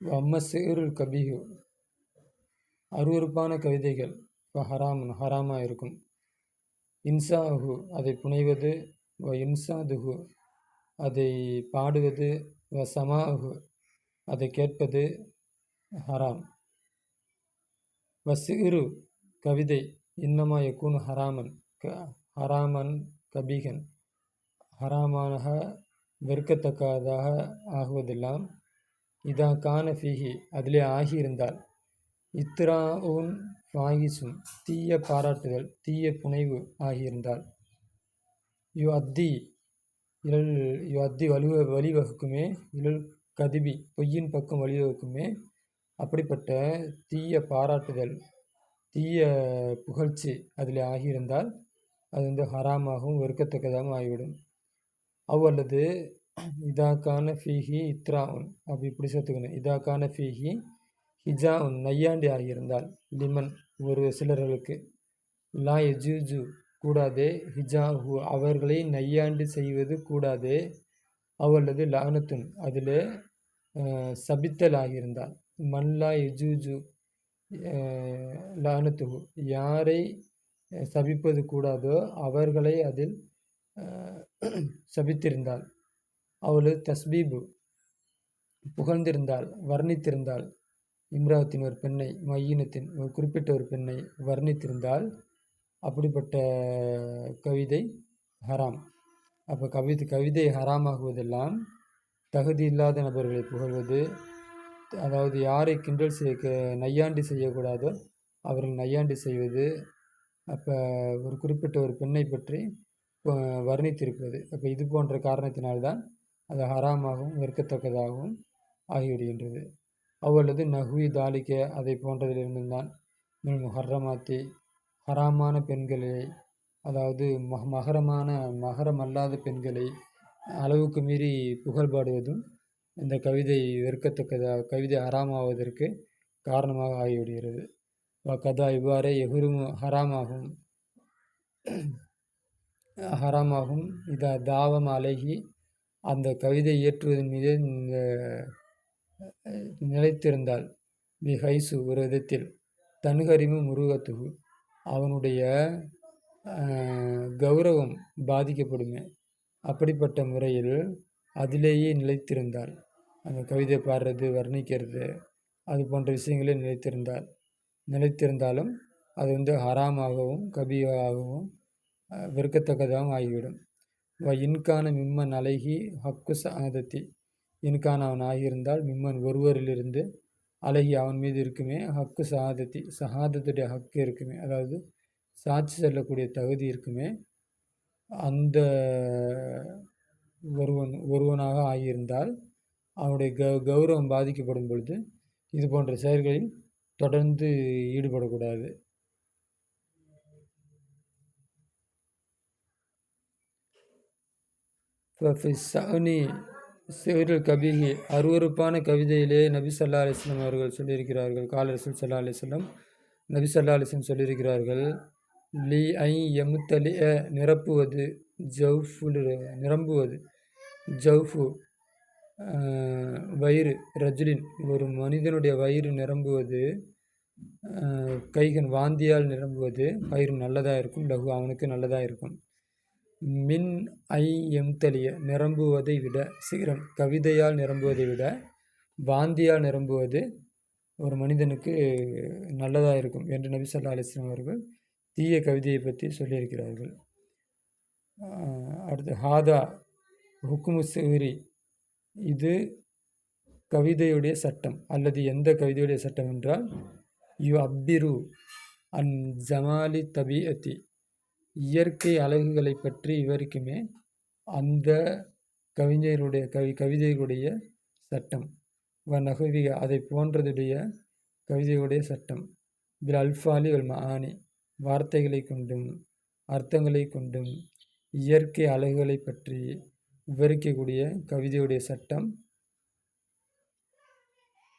வம்மசேருல் கபீஹு அருவருப்பான கவிதைகள் ஹராமாக இருக்கும். இன்சாஹு அதை புனைவது, இன்சாதுஹு அதை பாடுவது, சமாஹு அதை கேட்பது ஹராம். வசிறு கவிதை இன்னமா யக்கூன் ஹராமன் கபீகன் ஹராமாக வெறுக்கத்தக்கதாக ஆகுவதெல்லாம் இதா கான ஃபீஹி அதிலே ஆகியிருந்தால், இத்ராஉன் ஃபாஹிசுன் தீய பாராட்டுதல் தீய புனைவு ஆகியிருந்தால், யு அத்தி வழிவகுக்குமே இழல் கதிபி பொய்யின் பக்கம் வழிவகுக்குமே அப்படிப்பட்ட தீய பாராட்டுதல் தீய புகழ்ச்சி அதில் ஆகியிருந்தால் அது ஹராமாகவும் வெறுக்கத்தக்கதாகவும் ஆகிவிடும். அல்லது இதாக்கான ஃபீஹி இத்ராஉன் அப்படி இப்படி சேர்த்துக்கணும். இதாக்கான ஃபீஹி ஹிஜாஉன் நையாண்டி ஆகியிருந்தால், லிமன் ஒரு சிலர்களுக்கு, லா யஜூஜு கூடாதே, ஹிஜாஹு அவர்களை நையாண்டி செய்வது கூடாதே, அல்லது லானத்துன் அதில் சபித்தல் ஆகியிருந்தால், மல்லா யஜூஜு லானத்துஹு யாரை சபிப்பது கூடாதோ அவர்களை அதில் சபித்திருந்தால், அவளது தஸ்பீபு புகழ்ந்திருந்தால் வர்ணித்திருந்தால், இம்ராத்தின் ஒரு பெண்ணை மையினத்தின் ஒரு குறிப்பிட்ட ஒரு பெண்ணை வர்ணித்திருந்தால் அப்படிப்பட்ட கவிதை ஹராம். அப்போ கவிதை ஹராமாகுவதெல்லாம் தகுதி இல்லாத நபர்களை புகழ்வது, அதாவது யாரை கிண்டல் நையாண்டி செய்யக்கூடாதோ அவர்கள் நையாண்டி செய்வது, அப்போ ஒரு குறிப்பிட்ட ஒரு பெண்ணை பற்றி வர்ணித்திருப்பது, அப்போ இது போன்ற காரணத்தினால்தான் அது ஹராமாகவும் வெறுக்கத்தக்கதாகவும் ஆகிவிடுகின்றது. அவ்வளவு நஹ்வி தாலிக்க அதை போன்றதிலிருந்து தான் முஹர்ரமாத்தி ஹராமான பெண்களை, அதாவது மகரம் அல்லாத பெண்களை அளவுக்கு மீறி புகழ்பாடுவதும் இந்த கவிதை வெறுக்கத்தக்கதாக கவிதை ஹராமாவதற்கு காரணமாக ஆகிவிடுகிறது. கதா இவ்வாறே எஹுருமு ஹராமாகும் இதை தாவம் அழகி அந்த கவிதை இயற்றுவதன் மீது நிலைத்திருந்தால், ஹைசு ஒரு விதத்தில் தன்ஹரிமு முருகத்துகு அவனுடைய கௌரவம் பாதிக்கப்படுமே அப்படிப்பட்ட முறையில் அதிலேயே நிலைத்திருந்தால், அந்த கவிதை பாடுறது வர்ணிக்கிறது அது போன்ற விஷயங்களே நிலைத்திருந்தாலும் அது ஹராமாகவும் கபீகாகவும் வெறுக்கத்தக்கதாகவும் ஆகிவிடும். இன்கான மிம்மன் அழகி ஹக்கு சஹாதத்தி இன்கான அவன் ஆகியிருந்தால் மிம்மன் ஒருவரிலிருந்து அழகி அவன் மீது இருக்குமே ஹக்கு சஹாதத்துடைய ஹக்கு இருக்குமே, அதாவது சாட்சி சொல்லக்கூடிய தகுதி இருக்குமே, அந்த ஒருவனாக ஆகியிருந்தால் அவனுடைய கௌரவம் பாதிக்கப்படும் பொழுது இது போன்ற செயல்களில் தொடர்ந்து ஈடுபடக்கூடாது. சிறுல் கபீஹி அருவருப்பான கவிதையிலே நபி ஸல்லல்லாஹு அலைஹி வஸல்லம் அவர்கள் சொல்லியிருக்கிறார்கள். கால ரசூல் ஸல்லல்லாஹு அலைஹி வஸல்லம் நபி ஸல்லல்லாஹு அலைஹி வஸல்லம் சொல்லியிருக்கிறார்கள், லி ஐ யமுத்தலி நிரப்புவது ஜவ்ஃபு வயிறு ரஜுலின் ஒரு மனிதனுடைய வயிறு நிரம்புவது, கைகன் வாந்தியால் நிரம்புவது கயிறு நல்லதாக இருக்கும், லகு அவனுக்கு நல்லதாக இருக்கும். மின் ஐ எம்தலிய நிரம்புவதை விட சீரன் கவிதையால் நிரம்புவதை விட வாந்தியால் நிரம்புவது ஒரு மனிதனுக்கு நல்லதாக இருக்கும் என்று நபி ஸல்லல்லாஹு அலைஹி வஸல்லம் அவர்கள் தீய கவிதையை பற்றி சொல்லியிருக்கிறார்கள். அடுத்து ஹாதா ஹுக்குமு சிஹ்ரி இது கவிதையுடைய சட்டம் அல்லது எந்த கவிதையுடைய சட்டம் என்றால், யு அப்பிரு அன் ஜமாலி தபீஅத்தி இயற்கை அழகுகளை பற்றி விவரிக்குமே அந்த கவிதைகளுடைய சட்டம், நகுவிக அதை போன்றதுடைய கவிதைகளுடைய சட்டம், பில் அல்ஃபாலி வல் மஆனி வார்த்தைகளை கொண்டும் அர்த்தங்களை கொண்டும் இயற்கை அழகுகளை பற்றி விவரிக்கக்கூடிய கவிதையுடைய சட்டம்